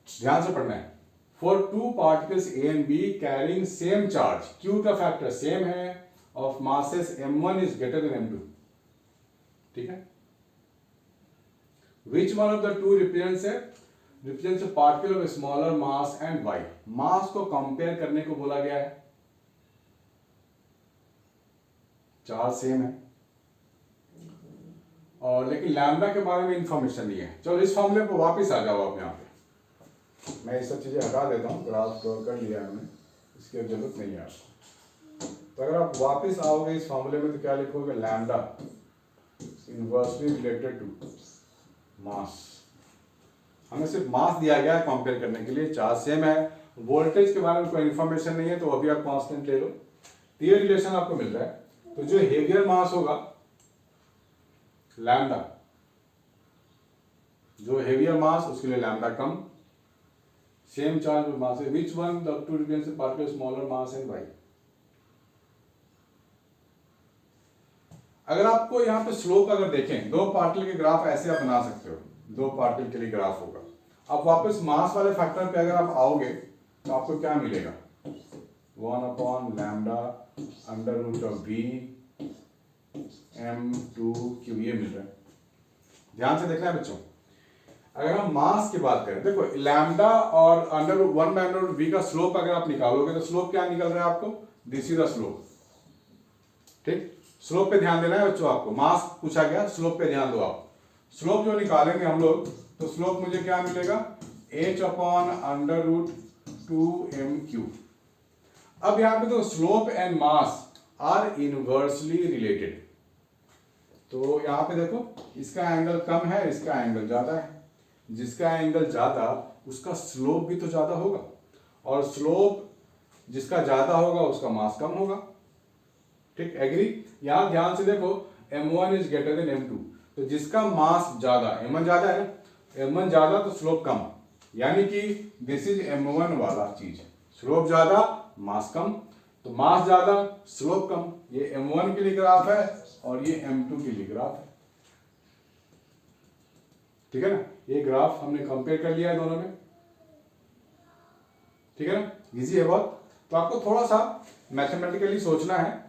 Speaker 1: ध्यान से पढ़ना है, for two particles a and b carrying same charge, q का फैक्टर सेम है, of masses m1 is greater than m2, ठीक है। Which one of the two represents A particle of a smaller mass and y। मास को compare करने को बोला गया है, चार्ज सेम है, और लेकिन लैम्डा के बारे में इंफॉर्मेशन नहीं है। चलो इस फॉर्मूले पर वापस आ जाओ आप यहाँ पे, मैं ये सब चीजें हटा देता हूँ, ग्राफ ड्रॉ कर लिया हमने, इसकी जरूरत नहीं है आपको। तो अगर आप वापस आओगे इस फॉर्मूले में तो क्या लिखोगे, lambda inversely related to mass. हमें सिर्फ मास दिया गया है कंपेयर करने के लिए, चार्ज सेम है, वोल्टेज के बारे में कोई इन्फॉर्मेशन नहीं है, तो अभी आप कांस्टेंट ले लो, तो ये रिलेशन आपको मिल रहा है। तो जो हेवियर मास होगा लैम्डा, जो हेवियर मास उसके लिए लैम्डा कम, सेम चार्ज मास है, which one the two relation particle smaller mass and why. अगर आपको यहाँ पे स्लोप अगर देखें, दो पार्टिकल के ग्राफ ऐसे आप बना सकते हो, दो पार्टिकल के लिए ग्राफ होगा। आप वापस मास वाले फैक्टर पे अगर आप आओगे तो आपको क्या मिलेगा, 1/λ under root of v m2q, ये मिल रहा है। ध्यान से देखना है बच्चों, अगर हम मास की बात करें, देखो लैम्डा और अंडर रूट 1/√v का स्लोप अगर आप निकालोगे तो स्लोप क्या निकल रहा है आपको, दिस इज द स्लोप। ठीक, स्लोप पे ध्यान देना है बच्चों आपको, मास पूछा गया, स्लोप पे ध्यान दो आप। स्लोप जो निकालेंगे हम लोग, तो स्लोप मुझे क्या मिलेगा, h/√2mq। अब यहां पे तो slope and mass are inversely related, तो यहां पे देखो इसका एंगल कम है, इसका एंगल ज्यादा है, जिसका एंगल ज्यादा उसका स्लोप भी तो ज्यादा होगा, और स्लोप जिसका ज्यादा होगा उसका मास कम होगा। ठीक, एग्री। यहां ध्यान से देखो m1 is greater than m2, तो जिसका मास ज्यादा, m1 ज्यादा है ना, m1 ज्यादा तो स्लोप कम, यानी कि दिस इज m1 वाला चीज, स्लोप ज्यादा मास कम, तो मास ज्यादा स्लोप कम। ये m1 के लिए ग्राफ है और ये m2 के लिए ग्राफ है। ठीक है ना, ये ग्राफ हमने कंपेयर कर लिया है दोनों में। ठीक है ना, इजी है बहुत। तो आपको थोड़ा सा मैथमेटिकली सोचना है,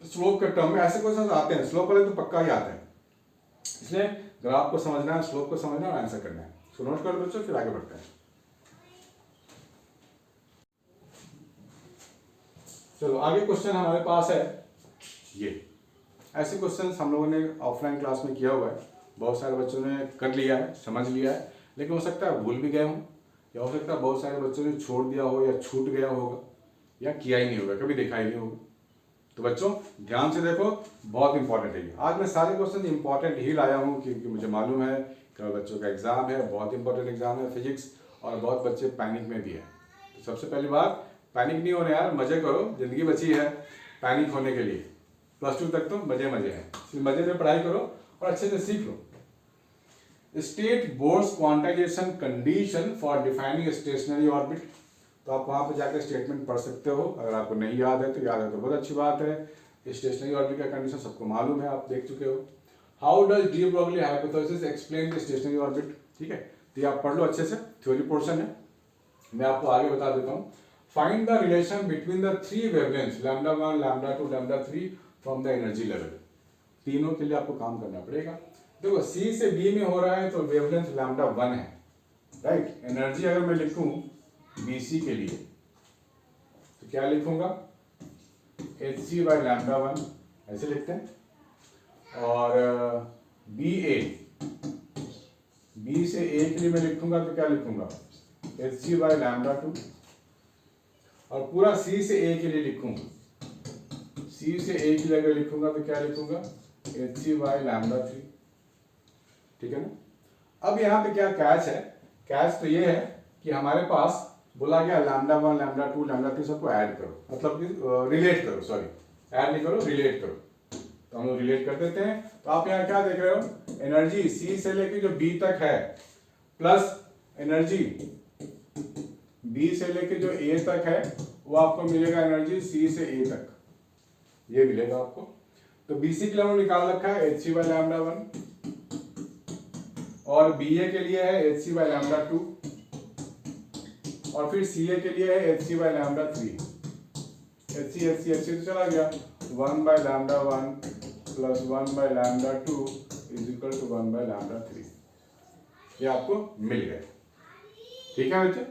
Speaker 1: स्लोप के टर्म में ऐसे क्वेश्चन आते हैं, स्लोप वाले तो पक्का ही आते हैं, इसलिए ग्राफ को समझना है, स्लोप को समझना है और आंसर करना है। सो नोट करो बच्चों, फिर आगे बढ़ते हैं। चलो आगे क्वेश्चन हमारे पास है ये। ऐसे क्वेश्चन हम लोगों ने ऑफलाइन क्लास में किया हुआ है, बहुत सारे बच्चों ने कर लिया है, समझ लिया है, लेकिन हो सकता है भूल भी गए हों, या हो सकता है बहुत सारे बच्चों ने छोड़ दिया हो, या छूट गया होगा, या किया ही नहीं होगा, कभी देखा ही नहीं होगा। तो बच्चों ध्यान से देखो, बहुत इंपॉर्टेंट है। आज मैं सारे क्वेश्चन इंपॉर्टेंट ही लाया हूँ, क्योंकि मुझे मालूम है कि बच्चों का एग्जाम है, बहुत इंपॉर्टेंट एग्जाम है फिजिक्स, और बहुत बच्चे पैनिक में भी है। तो सबसे पहली बात, पैनिक नहीं होने यार, मजे करो, जिंदगी बची है पैनिक होने के लिए। +2 तक तो मजे मजे हैं, मजे में पढ़ाई करो और अच्छे से सीख लो। State Bohr's quantization condition for defining stationary orbit, तो आप वहां पर जाकर स्टेटमेंट पढ़ सकते हो। अगर आपको नहीं याद है तो याद है तो बहुत अच्छी बात है। स्टेशनरी ऑर्बिट का कंडीशन सबको मालूम है, आप देख चुके हो। How does de Broglie hypothesis explain the stationery orbit, ठीक है, तो ये आप पढ़ लो अच्छे से, थ्योरी पोर्शन है, मैं आपको आगे बता देता हूँ। Find the relation between the 3 wavelengths λ1, λ2, λ3 from the energy level. तीनों के लिए आपको काम करना पड़ेगा। देखो C से B में हो रहा है तो वेवलेंथ λ1 है, राइट। एनर्जी अगर मैं लिखूं BC के लिए तो क्या लिखूंगा, hc/λ1 ऐसे लिखते हैं, और BA, B से A के लिए मैं लिखूंगा तो क्या लिखूंगा, hc/λ2, और पूरा C से A के लिए लिखूंगा, C से A के लिए अगर लिखूंगा तो क्या लिखूंगा, hc/λ3। ठीक है ना। अब यहाँ पे क्या कैच है, कैच तो ये है कि हमारे पास बोला गया λ1, λ2, λ3 सबको ऐड करो, मतलब कि रिलेट करो, सॉरी ऐड नहीं करो, रिलेट करो। तो हम लोग रिलेट कर देते हैं। तो आप यहाँ क्या देख रहे हो, एनर्जी C से लेके जो B तक है प्लस एनर्जी B से लेके जो A तक है, वो आपको मिलेगा एनर्जी C से A तक, ये मिलेगा आपको। तो BC के लिए हमने निकाल रखा है hc/λ1, और BA के लिए है hc/λ2, और फिर CA के लिए है hc/λ3। hc तो चला गया, 1/λ1 प्लस 1/λ2 इज इक्वल टू 1/λ3, ये आपको मिल गया। ठीक है बच्चे।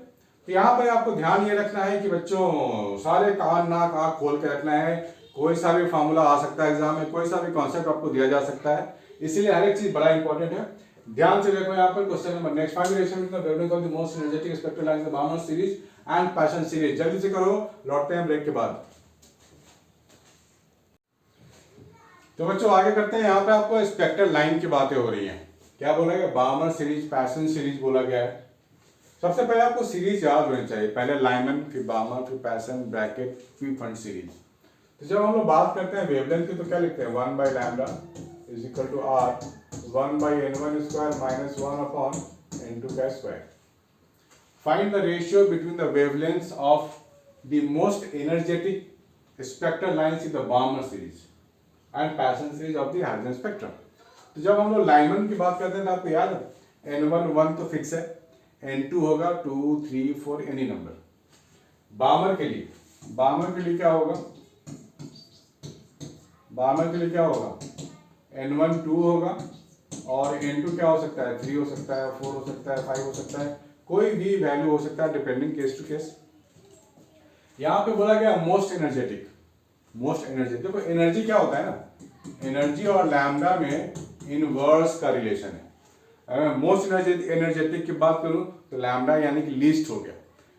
Speaker 1: तो यहाँ पर आपको ध्यान ये रखना है कि बच्चों सारे कान नाक आँख खोल के रखना है। कोई सा भी फार्मूला आ सकता है एग्जाम में, कोई सा भी कॉन्सेप्ट आपको दिया जा सकता है, इसीलिए हर एक चीज बड़ा इंपॉर्टेंट है। ध्यान से देखो यहाँ पर question number next, find the relation between the wavelength of the most energetic spectral lines the Balmer series and Paschen series. जल्दी से करो, लौटते हैं ब्रेक के बाद। तो बच्चों आगे करते हैं। यहाँ पे आपको स्पेक्ट्रल लाइन की बातें हो रही हैं। क्या बोला गया? बार्मर सीरीज, पैशन सीरीज बोला गया है। सबसे पहले आपको सीरीज याद होनी चाहिए, पहले लाइमन, फिर बार्मर, फिर पैशन, ब्रैकेट, फिर फंड सीरीज। तो जब हम लोग बात करते हैं वेवलेंथ की तो क्या लिखते हैं? 1 by lambda is equal to R 1 by n1 square minus 1 upon n2 का square. Find the ratio between the wavelengths of the most energetic spectral lines in the Balmer series and Paschen series of the hydrogen spectrum. तो जब हम लोग Lyman की बात करते हैं तो आपको याद है n1 1 तो फिक्स है, n2 होगा 2 3 4 एनी नंबर। बार्मर के लिए क्या होगा? बार्मर के लिए क्या होगा? n1 2 होगा और n2 क्या हो सकता है? 3 हो सकता है, 4 हो सकता है, 5 हो सकता है, कोई भी वैल्यू हो सकता है डिपेंडिंग केस टू केस। यहाँ पे बोला गया मोस्ट एनर्जेटिक। देखो एनर्जी क्या होता है ना, एनर्जी और लैम्डा में इनवर्स का रिलेशन है। अगर मोस्ट एनर्जेटिक की बात करूं तो लैम्डा यानी कि लीस्ट हो गया।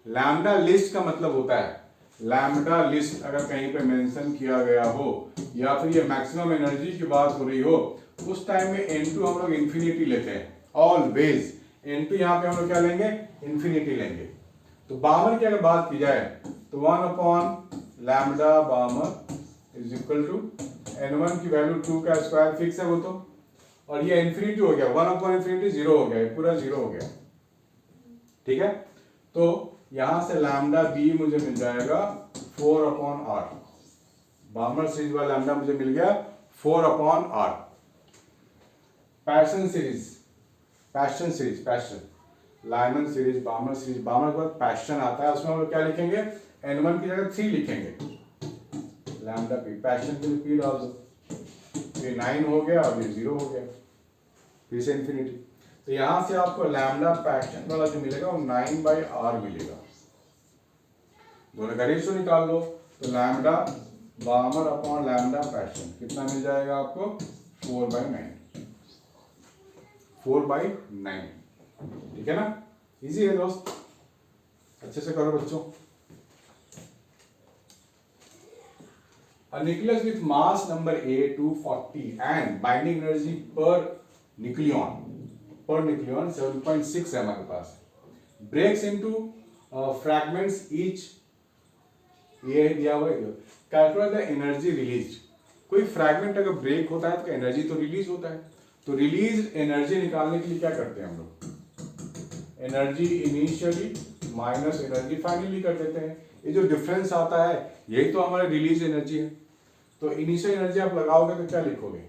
Speaker 1: लैम्डा लिस्ट का मतलब होता है, लैम्डा लिस्ट अगर कहीं पे मेंशन किया गया हो या फिर ये मैक्सिमम एनर्जी की बात हो रही हो, उस टाइम में n2 हम लोग इन्फिनिटी लेते हैं ऑलवेज। n2 यहाँ पे हम लोग क्या लेंगे? इन्फिनिटी लेंगे। तो बार्मर की अगर बात की जाए तो 1 upon lambda Balmer is equal to n1 की वैल्यू 2 का स्क्वायर फिक्स है वो तो, और ये इन्फिनिटी हो गया, 1 अपॉन इन्फिनिटी 0 हो गया, पूरा 0 हो गया। ठीक है, तो यहां से लैम्डा बी मुझे मिल जाएगा 4 अपॉन आर। बार्मर सीरीज वाला लैम्डा मुझे मिल गया 4 upon R. Paschen Lyman series, Balmer series, Balmer के बाद पैशन आता है, उसमें हम लोग क्या लिखेंगे? n1 की जगह 3 लिखेंगे, लैम्डा पी, पैशन के लिए पी डाल दो, ये 9 हो गया और ये 0 हो गया, फिर से इन्फिनिटी। तो यहां से आपको लैम्डा पैशन वाला जो मिलेगा वो 9 बाई आर मिलेगा। दोनों का रेशियो निकाल लो, तो lambda Barmer upon lambda passion कितना मिल जाएगा आपको? 4/9। ठीक है ना, इजी है दोस्त, अच्छे से करो बच्चों। A nucleus with mass number A 240 and binding energy per nucleon 7.6 है हमारे पास, breaks into fragments each, ये दिया हुआ है। Calculate the energy release. कोई फ्रैगमेंट अगर ब्रेक होता है तो एनर्जी तो रिलीज होता है, तो रिलीज एनर्जी निकालने के लिए क्या करते हैं हम लोग? Energy initially minus energy finally कर देते हैं। ये जो डिफरेंस आता है यही तो हमारा रिलीज एनर्जी है। तो इनिशियल एनर्जी आप लगाओगे तो क्या लिखोगे?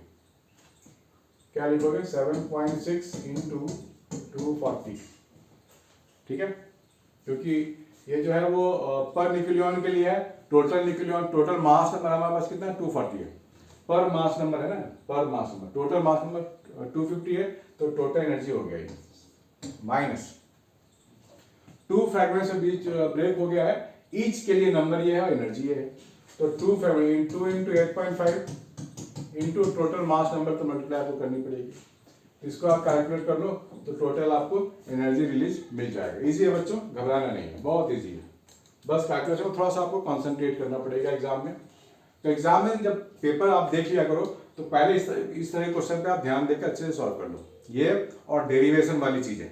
Speaker 1: 7.6 इंटू 240। ठीक है, क्योंकि ये जो है वो पर न्यूक्लियन के लिए है, टोटल मास नंबर हमारे पास कितना है? 240 है, पर मास नंबर है ना, पर mass number, total mass number 250 है, तो टोटल एनर्जी हो गया ये माइनस 2 फ्रैगमेंट्स के बीच ब्रेक हो गया है, ईच के लिए नंबर ये है, एनर्जी ये है। तो 2 fragment 2 into 8.5 into total mass number तो मल्टीप्लाई आपको करनी पड़ेगी, इसको आप कैलकुलेट कर लो तो टोटल आपको एनर्जी रिलीज मिल जाएगा। इजी है बच्चों, घबराना नहीं है, बहुत इजी है, बस कैलकुलेशन में थोड़ा सा आपको कंसंट्रेट करना पड़ेगा एग्जाम में। तो एग्जाम में जब पेपर आप देख लिया करो तो पहले इस तरह के क्वेश्चन पे आप ध्यान देकर अच्छे से सॉल्व कर लो, ये और डेरिवेशन वाली चीजें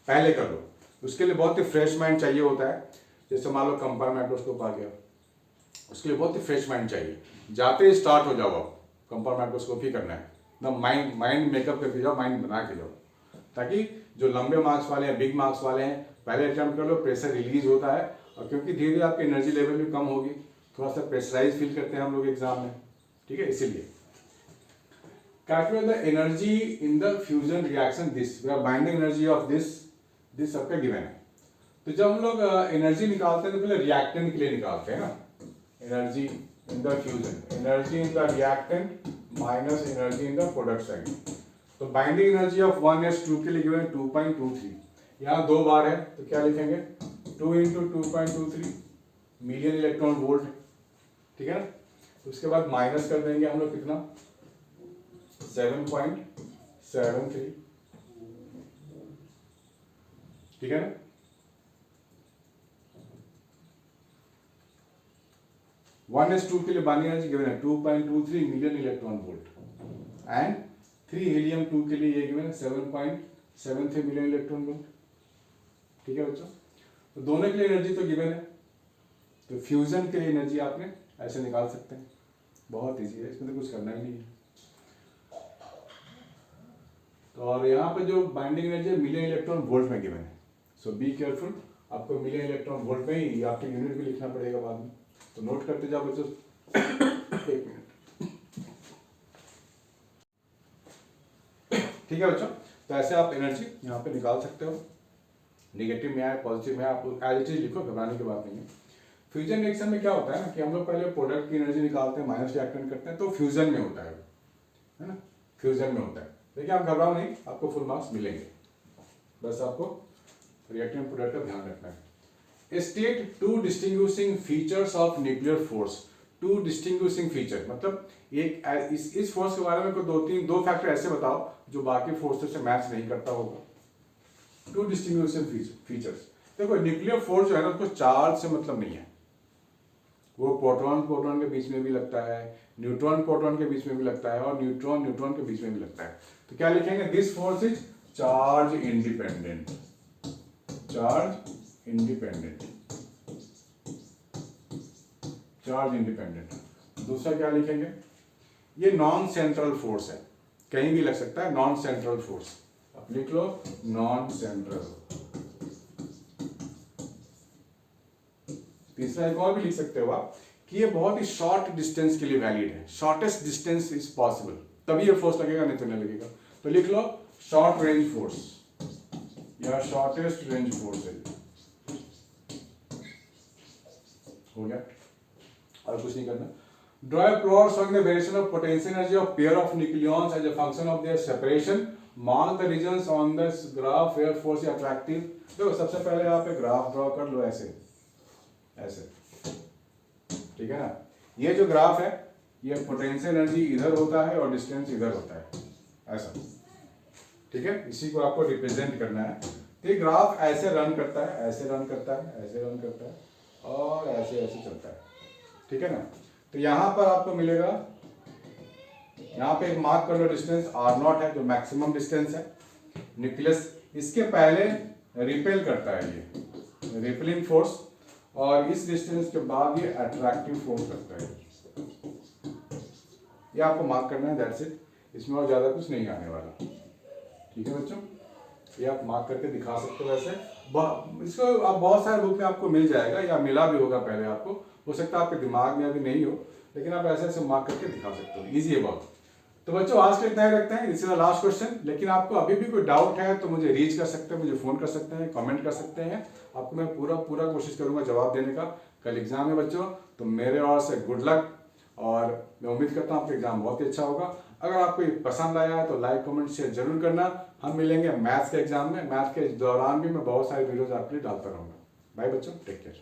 Speaker 1: पहले कर लो। उसके लिए बहुत ही फ्रेश माइंड चाहिए होता है, जैसे मान लो कंपाउंड माइक्रोस्कोप आ गया, उसके लिए बहुत ही फ्रेश माइंड चाहिए। जाते ही स्टार्ट हो जाओ, आप कंपाउंड माइक्रोस्कोप ही करना है ना, माइंड मेकअप करके जाओ, माइंड बना के जाओ, ताकि जो लंबे मार्क्स वाले हैं, बिग मार्क्स वाले हैं, पहले अटेम्प्ट कर लो, प्रेशर रिलीज होता है, और क्योंकि धीरे धीरे आपकी एनर्जी लेवल भी कम होगी, थोड़ा सा प्रेशराइज फील करते हैं हम लोग एग्जाम में। ठीक है, इसीलिए calculate the energy in the fusion reaction, this binding energy of this सबका गिवन है। तो जब हम लोग एनर्जी निकालते हैं तो पहले रिएक्टेंट के लिए निकालते हैं ना, energy in the fusion, energy in the reactant minus energy in the product side. तो बाइंडिंग एनर्जी ऑफ 1s2 के लिए गिवन है 2.23, यहाँ 2 बार है तो क्या लिखेंगे? 2 इंटू 2.23 मिलियन इलेक्ट्रॉन वोल्ट। ठीक है ना, तो उसके बाद माइनस कर देंगे हम लोग कितना? 7.73 ठीक है ना। वन एस टू के लिए बाइंडिंग एनर्जी गिवन है 2.23 million electron volt and 3 helium 2 के लिए ये गिवन है 7.73 मिलियन इलेक्ट्रॉन वोल्ट। ठीक है बच्चों, तो दोनों के लिए एनर्जी तो गिवन है, तो फ्यूजन के लिए एनर्जी आपने ऐसे निकाल सकते हैं, बहुत इजी है, इसमें तो कुछ करना ही नहीं है। तो और यहाँ पे जो बाइंडिंग एनर्जी है मिलियन इलेक्ट्रॉन वोल्ट में गिवन है, सो बी केयरफुल, आपको मिलियन इलेक्ट्रॉन वोल्ट में ही आपके यूनिट भी लिखना पड़ेगा बाद में, तो नोट करते जाओ बच्चों। एक मिनट, ठीक है बच्चों, तो ऐसे आप एनर्जी यहाँ पे निकाल सकते हो, नेगेटिव में आए पॉजिटिव में आप एज इट इज लिखो, घबराने की बात नहीं है। फ्यूजन रिएक्शन में क्या होता है ना कि हम लोग पहले प्रोडक्ट की एनर्जी निकालते हैं, माइनस रिएक्टेंट करते हैं, तो फ्यूजन में होता है ना, फ्यूजन में होता है। देखिए आप घबराओ नहीं, आपको फुल मार्क्स मिलेंगे, बस आपको रिएक्टेंट प्रोडक्ट का ध्यान रखना है। State two distinguishing features of nuclear force, two distinguishing feature मतलब एक इस फोर्स के बारे में कोई दो फैक्टर ऐसे बताओ जो बाकी फोर्सेस से मैच नहीं करता होगा। टू डिस्टिंग्विशिंग फीचर्स, देखो न्यूक्लियर फोर्स जो है ना उसको चार्ज से मतलब नहीं है, वो प्रोटॉन के बीच में भी लगता है, न्यूट्रॉन के बीच में भी लगता है, और न्यूट्रॉन के बीच में भी लगता है। तो क्या लिखेंगे, this force is charge independent, charge independent, charge independent. दूसरा क्या लिखेंगे, ये नॉन सेंट्रल फोर्स है, कहीं भी लग सकता है, नॉन सेंट्रल फोर्स, आप लिख लो नॉन सेंट्रल। तीसरा एक और भी लिख सकते हो आप कि ये बहुत ही शॉर्ट डिस्टेंस के लिए वैलिड है, शॉर्टेस्ट डिस्टेंस इज पॉसिबल, तभी ये फोर्स लगेगा, नहीं तो नहीं लगेगा। तो लिख लो शॉर्ट रेंज फोर्स या शॉर्टेस्ट रेंज फोर्स है, हो गया, और कुछ नहीं करना। Draw a plot showing the variation of potential energy of pair of nucleons as a function of their separation, mark the regions on the graph where force is attractive. देखो सबसे पहले आप एक ग्राफ ड्रॉ कर लो ऐसे, ऐसे, ठीक है ना। ये जो ग्राफ है ये पोटेंशियल एनर्जी इधर होता है और डिस्टेंस इधर होता है, ऐसा, ठीक है, इसी को आपको रिप्रेजेंट करना है। तो ये ग्राफ ऐसे रन करता है, ऐसे रन करता है, ऐसे रन करता है और ऐसे ऐसे चलता है, ठीक है ना। तो यहाँ पर आपको मिलेगा, यहाँ पे एक मार्क कर लो डिस्टेंस r0 है जो मैक्सिमम डिस्टेंस है, न्यूक्लियस इसके पहले रिपेल करता है, ये रिपेलिंग फोर्स, और इस डिस्टेंस के बाद ये अट्रैक्टिव फोर्स करता है, ये आपको मार्क करना है, दैट्स इट, इसमें और ज्यादा कुछ नहीं आने वाला, ठीक है बच्चों, ये आप मार्क करके दिखा सकते हो। वैसे इसको आप बहुत सारे बुक में आपको मिल जाएगा या मिला भी होगा पहले, आपको हो सकता है आपके दिमाग में अभी नहीं हो, लेकिन आप ऐसे ऐसे मार्क करके दिखा सकते हो, इजी है बहुत। तो बच्चों आज के इतना ही रखते हैं, this is the last question. लेकिन आपको अभी भी कोई डाउट है तो मुझे रीच कर सकते हैं, मुझे फोन कर सकते हैं, कमेंट कर सकते हैं, आपको मैं पूरा कोशिश करूंगा जवाब देने का। कल एग्जाम है बच्चों, तो मेरे ओर से गुड लक, और मैं उम्मीद करता हूँ आपका एग्जाम बहुत ही अच्छा होगा। अगर आपको पसंद आया है तो लाइक कमेंट शेयर जरूर करना। हम मिलेंगे मैथ्स के एग्जाम में, मैथ्स के दौरान भी मैं बहुत सारे वीडियोज आपके लिए डालता रहूँगा। बाय बच्चों, टेक केयर।